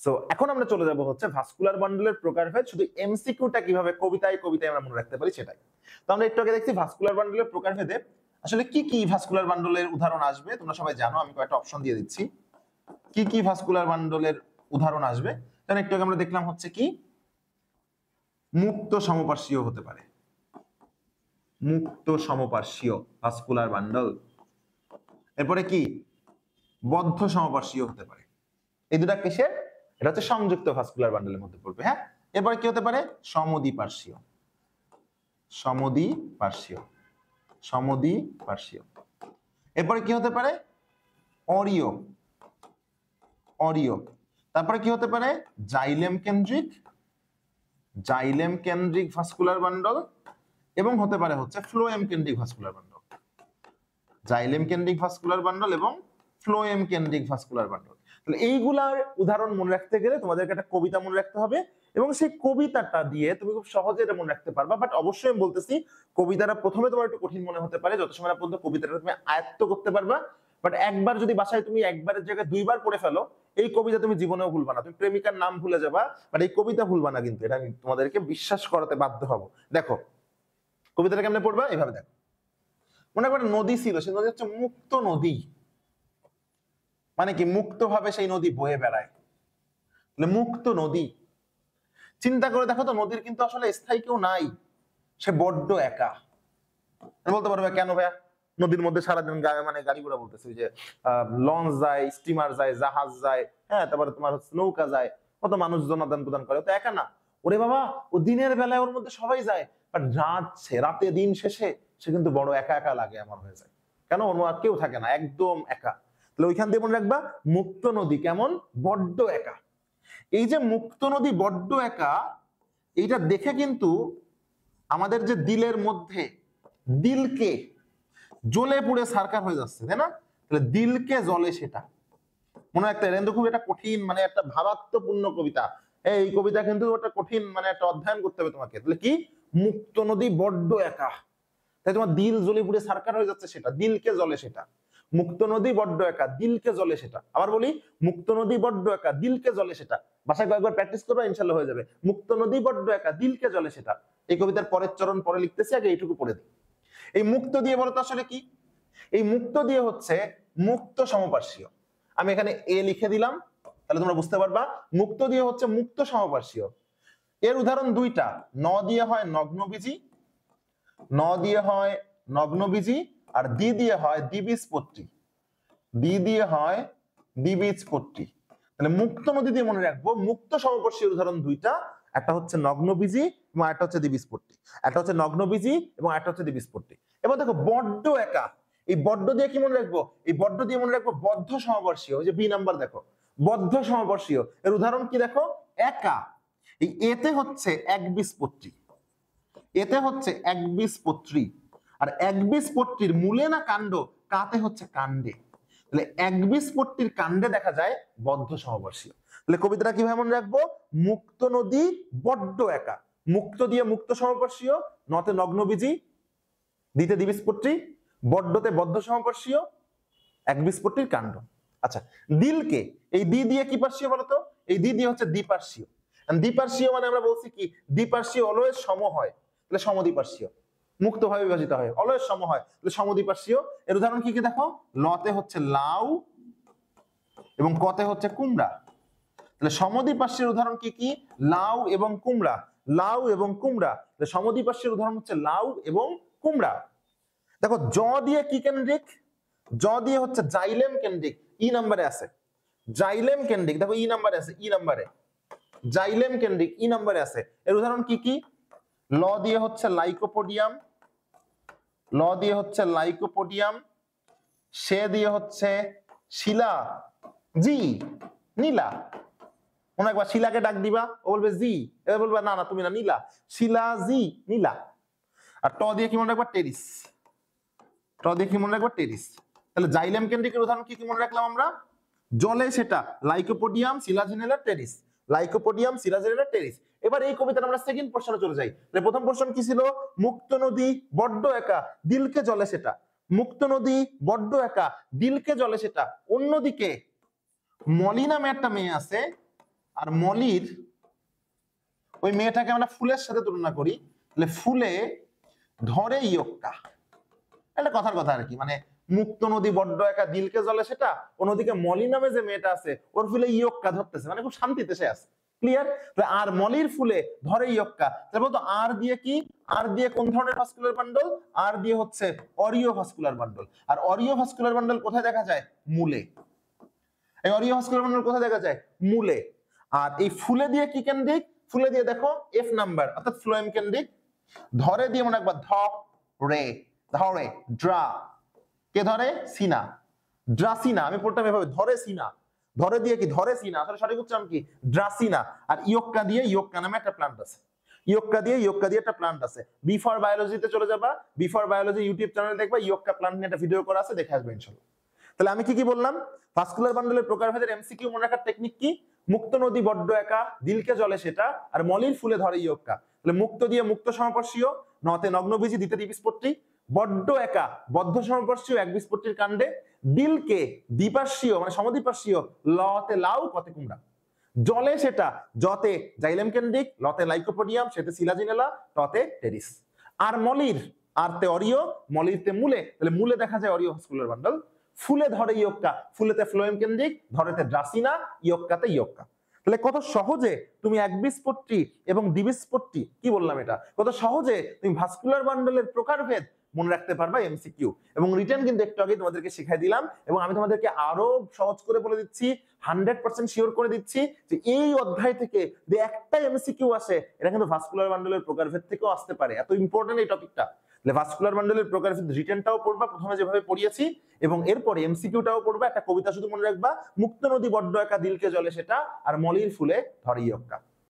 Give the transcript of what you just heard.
So এখন আমরা চলে যাব হচ্ছে ভাস্কুলার বান্ডলের প্রকারভেদ, শুধু এমসিকিউটা কিভাবে কবিতায় কবিতায় আমরা মনে রাখতে পারি সেটাই। তো আমরা একটু আগে দেখছি ভাস্কুলার বান্ডলের প্রকারভেদে আসলে কি কি ভাস্কুলার বান্ডলের উদাহরণ আসবে। তোমরা সবাই জানো, আমি কয়েকটা অপশন দিয়ে দিচ্ছি কি কি ভাস্কুলার বান্ডলের উদাহরণ আসবে। কারণ একটু আগে আমরা দেখলাম হচ্ছে কি মুক্ত সমপার্শ্বীয় হতে পারে, মুক্ত সমপার্শ্বীয় ভাস্কুলার বান্ডল। এরপরে কি বদ্ধ সমপার্শ্বীয় হতে পারে। এই দুটা কিসের? এটা হচ্ছে সংযুক্ত ভাস্কুলার বান্ডলের মধ্যে পড়বে। হ্যাঁ, এরপরে কি হতে পারে? সমদ্বিপার্শ্বীয়, সমদ্বিপার্শ্বীয়, সমদ্বিপার্শ্বীয়। এরপরে কি হতে পারে? অরীয়, অরীয়। তারপরে কি হতে পারে? জাইলেম কেন্দ্রিক, জাইলেম কেন্দ্রিক ভাস্কুলার বান্ডল, এবং হতে পারে হচ্ছে ফ্লোয়েম কেন্দ্রিক ভাস্কুলার বান্ডল, জাইলেম কেন্দ্রিক ভাস্কুলার বান্ডল এবং ফ্লোয়েম কেন্দ্রিক ভাস্কুলার বান্ডল। তাহলে এইগুলার উদাহরণ মনে রাখতে গেলে তোমাদেরকে একটা কবিতা মনে রাখতে হবে, এবং সেই কবিতাটা দিয়ে তুমি খুব সহজে এটা মনে রাখতে পারবা। বাট অবশ্যই আমি বলতেছি কবিতাটা প্রথমে তোমার একটু কঠিন মনে হতে পারে, যত সময় না পর্যন্ত কবিতাটা তুমি আয়ত্ত করতে পারবা। বাট একবার যদি বাসায় তুমি একবারের জায়গায় দুইবার পড়ে ফেলো, এই কবিতা তুমি জীবনেও ভুলবা না। তুমি প্রেমিকার নাম ভুলে যাবা, বাট এই কবিতা ভুলবা না, কিন্তু এটা আমি তোমাদেরকে বিশ্বাস করাতে বাধ্য হব। দেখো কবিতাটা কেমনে পড়বা, এইভাবে দেখো। মনে একটা নদী ছিল, সেই নদী হচ্ছে মুক্ত নদী। মানে কি? মুক্ত ভাবে সেই নদী বয়ে বেড়ায়, মুক্ত নদী। চিন্তা করে দেখো তো, নদীর কিন্তু আসলে স্থায়ী কেউ নাই, সে বড্ড একা। বলতে পারবে কেন ভাইয়া? নদীর মধ্যে সারাদিন মানে গাড়ি ঘোড়া বলতেছে, যে লঞ্চ যায়, স্টিমার যায়, জাহাজ যায়, হ্যাঁ, তারপরে তোমার নৌকা যায়, কত মানুষজন আদান প্রদান করে, তো একা না। ওরে বাবা, ও দিনের বেলায় ওর মধ্যে সবাই যায়, বাট রাতে দিন শেষে সে কিন্তু বড় একা একা লাগে আমার হয়ে যায়। কেন? ওর আর কেউ থাকে না, একদম একা। তাহলে ওইখান দিয়ে মনে রাখবা মুক্ত নদী কেমন? বড্ড একা। এই যে মুক্ত নদী বড্ড একা, এইটা দেখে কিন্তু আমাদের যে দিলের মধ্যে, দিলকে জ্বলে পুড়ে সারকার হয়ে যাচ্ছে, তাই না? তাহলে দিলকে জ্বলে সেটা মনে রাখতে হবে। কিন্তু খুব একটা কঠিন, মানে একটা ভাবাত্মপূর্ণ কবিতা। এই কবিতা কিন্তু একটা কঠিন, মানে একটা অধ্যয়ন করতে হবে তোমাকে। তাহলে কি? মুক্ত নদী বড্ড একা, তাই তোমার দিল জ্বলে পুড়ে সারকার হয়ে যাচ্ছে, সেটা দিলকে জ্বলে সেটা। মুক্ত নদী বড্ড একা, দিলকে জ্বলে সেটা। আবার বলি, মুক্ত নদী বড্ড একা, দিলকে জ্বলে সেটা। বাসায় কয়েকবার প্র্যাকটিস করবে, ইনশাল্লাহ হয়ে যাবে। মুক্ত নদী বড্ড একা, দিলকে জ্বলে সেটা। এই কবিতার পরের চরণ পরে লিখতেছি, আগে এইটুকু পড়ে দিই। এই মুক্ত দিয়ে বলতো আসলে কি? এই মুক্ত দিয়ে হচ্ছে মুক্ত সমপার্শ্বীয়। আমি এখানে এ লিখে দিলাম, তাহলে তোমরা বুঝতে পারবা মুক্ত দিয়ে হচ্ছে মুক্ত সমপার্শ্বীয়। এর উদাহরণ দুইটা। ন দিয়ে হয় নগ্নবীজি, ন দিয়ে হয় নগ্নবীজি, আর দি দিয়ে হয় দ্বিবীজপত্রী, দি দিয়ে হয় দ্বিবীজপত্রী। তাহলে মুক্ত নদী দিয়ে মনে রাখবো মুক্ত সমপার্শ্বীয় উদাহরণ দুইটা, একটা হচ্ছে নগ্নবীজি এবং একটা হচ্ছে দ্বিবীজপত্রী। একটা হচ্ছে নগ্নবীজি এবং একটা হচ্ছে দ্বিবীজপত্রী। এবার দেখো বড্ড একা, এই বড্ড দিয়ে কি মনে রাখবো? এই বড্ড দিয়ে মনে রাখবো বদ্ধ সমপার্শ্বীয়। ওই যে বি নাম্বার দেখো, বদ্ধ সমপার্শ্বীয়। এর উদাহরণ কি দেখো? একা। এই এতে হচ্ছে একবীজপত্রী, এতে হচ্ছে একবীজপত্রী। আর একবীজপত্রীর মূলে না কাণ্ড, কাতে হচ্ছে কাণ্ডে। তাহলে একবীজপত্রীর কাণ্ডে দেখা যায় বদ্ধ সমপার্শ্বীয়। তাহলে কবিতাটা কিভাবে মনে রাখবো? মুক্ত নদী বড্ড একা, মুক্ত দিয়ে মুক্ত সমপার্শ্বীয়, নতে নগ্নবীজি, দিতে দ্বিবীজপত্রী, বড্ডতে বদ্ধ সমপার্শ্বীয়, একবীজপত্রীর কাণ্ড। আচ্ছা, দিলকে এই দি দিয়ে কি পার্শ্বীয় বলতো? এই দি দিয়ে হচ্ছে দ্বিপার্শ্বীয়। দ্বিপার্শ্বীয় মানে আমরা বলছি কি, দ্বিপার্শ্বীয় অলওয়েজ সম হয়, তাহলে সমদ্বিপার্শ্বীয়। মুক্ত ভাবে বিভাজিত হয়, অলওয়েজ সম হয়, তাহলে সমদ্বিপার্শ্বীয়। এর উদাহরণ কি কি দেখো? লতে হচ্ছে লাউ এবং কতে হচ্ছে কুমড়া। তাহলে সমদ্বিপার্শ্বীর উদাহরণ কি কি? লাউ এবং কুমড়া, লাউ এবং কুমড়া। তাহলে সমদ্বিপার্শ্বীর উদাহরণ হচ্ছে লাউ এবং কুমড়া। দেখো জ দিয়ে কি কেন্দ্রিক? জ দিয়ে হচ্ছে জাইলেম কেন্দ্রিক, ই নাম্বারে আছে জাইলেম কেন্দ্রিক। দেখো ই নাম্বারে আছে, ই নাম্বারে জাইলেম কেন্দ্রিক, ই নাম্বারে আছে। এর উদাহরণ কি কি? ল দিয়ে হচ্ছে লাইকোপোডিয়াম, ল দিয়ে হচ্ছে লাইকোপোডিয়াম, সে দিয়ে হচ্ছে শিলা, জি নীলা। মনে একবার শিলাকে ডাক দিবা, ও বলবে জি, এবার বলবা না না তুমি না, নীলা, শিলা জি নীলা। আর ট দিয়ে কি মনে রাখবা? টেরিস, ট দিয়ে কি মনে রাখবা? টেরিস। তাহলে জাইলেম কেন্দ্রিকের উদাহরণ কি কি মনে রাখলাম আমরা? জলে সেটা লাইকোপোডিয়াম, সিলাজিনেলা, টেরিস, লাইকোপোডিয়াম, সিলাজিনেলা, টেরিস। এবার এই কবিতাটা আমরা সেকেন্ড পোরশনে চলে যাই। প্রথম পোরশন কি ছিল? মুক্ত নদী বড্ড একা, দিলকে জলে সেটা। মুক্ত নদী বড্ড একা, দিলকে জলে সেটা। অন্যদিকে মলি নামে একটা মেয়ে আছে, আর মলির ওই মেয়েটাকে আমরা ফুলের সাথে তুলনা করি, তাহলে ফুলে ধরে ইয়ক্কা, একটা কথার কথা আর কি, মানে মুক্ত নদী বড্ড একা দিলকে জ্বলে সেটা, অন্যদিকে মলি নামে যে মেয়েটা আছে ওর ফুলে ইয়ক্কা ধরতেছে, মানে খুব শান্তিতে সে আছে। ক্লিয়ার? আর মলির ফুলে ধরে ইয়ক্কা, তাহলে বলতো আর দিয়ে কি, আর দিয়ে কোন ধরনের ভাস্কুলার বান্ডল, আর দিয়ে হচ্ছে অরিও ভাস্কুলার বান্ডল। আর অরিও ভাস্কুলার বান্ডল কোথায় দেখা যায়? মূলে। এই অরিও ভাস্কুলার বান্ডল কোথায় দেখা যায়? মূলে। আর এই ফুলে দিয়ে কি কেন্দ্রিক? ফুলে দিয়ে দেখো এফ নাম্বার, অর্থাৎ ফ্লোয়েম কেন্দ্রিক। ধরে দিয়ে মনে একবার ধরে, ধরে ড্রা, কে ধরে? সিনা, ড্রাসিনা। আমি পড়তাম এভাবে, ধরে সিনা, ধরে দিয়ে কি? ধরে সিনা, আসলে সঠিক উচ্চারণ কি? ড্রাসিনা। আর ইয়ক্কা দিয়ে, ইয়ক্কা নামে একটা প্লান্ট আছে, ইয়ক্কা দিয়ে, ইয়ক্কা দিয়ে একটা প্লান্ট আছে। বি ফর বায়োলজিতে চলে যাবা, বি ফর বায়োলজি ইউটিউব চ্যানেলে দেখবা ইয়ক্কা প্লান্ট নিয়ে একটা ভিডিও করা আছে, দেখে আসবে ইনশাআল্লাহ। তাহলে আমি কি কি বললাম? ভাস্কুলার বান্ডলের প্রকারভেদের এমসিকিউ মনে রাখার টেকনিক কি? মুক্ত নদী বড্ড একা দিলকে জ্বলে সেটা, আর মলির ফুলে ধরে ইয়ক্কা। তাহলে মুক্ত দিয়ে মুক্ত সমপার্শ্বীয়, নতে নগ্নবীজি দিতে দ্বিবীজপত্রী, বড্ড একা বদ্ধ সমপার্শ্বীয় একবীজপত্রীর কাণ্ডে, দিলকে দ্বিপার্শ্বীয় মানে সমদ্বিপার্শ্বীয়, লতে লাউ কতে কুমড়া, জলে সেটা জতে জাইলেম কেন্দ্রিক, লতে লাইকোপোডিয়াম, সেতে সিলাজিনেলা, টতে টেরিস। আর মলির, আরতে অরিও, মলিরতে মূলে, তাহলে মূলে দেখা যায় অরিও ভাস্কুলার বান্ডল। ফুলে ধরে ইয়ক্কা, ফুলেতে ফ্লোয়েম কেন্দ্রিক, ধরেতে ড্রাসিনা, ইয়ক্কাতে ইয়ক্কা। তাহলে কত সহজে তুমি একবীজপত্রী এবং দ্বিবীজপত্রী, কি বললাম এটা, কত সহজে তুমি ভাস্কুলার বান্ডলের প্রকারভেদ মনে রাখতে পারবা এমসিকিউ। এবং রিটার্ন কিন্তু একটু আগে তোমাদেরকে শিখাই দিলাম, এবং আমি তোমাদেরকে আরো সহজ করে বলে দিচ্ছি, 100% শিওর করে দিচ্ছি যে এই অধ্যায় থেকে যে একটা এমসিকিউ আসে, এটা কিন্তু ভাস্কুলার বান্ডলের প্রকারভেদ থেকেও আসতে পারে, এত ইম্পর্টেন্ট এই টপিকটা। তাহলে ভাস্কুলার বান্ডলের প্রকারভেদ রিটার্নটাও পড়বা প্রথমে যেভাবে পড়িয়েছি, এবং এরপরে এমসিকিউটাও পড়বা। একটা কবিতা শুধু মনে রাখবা, মুক্ত নদী বড্ড একা দিলকে জ্বলে সেটা, আর মলির ফুলে ধরে ইয়ক্কা।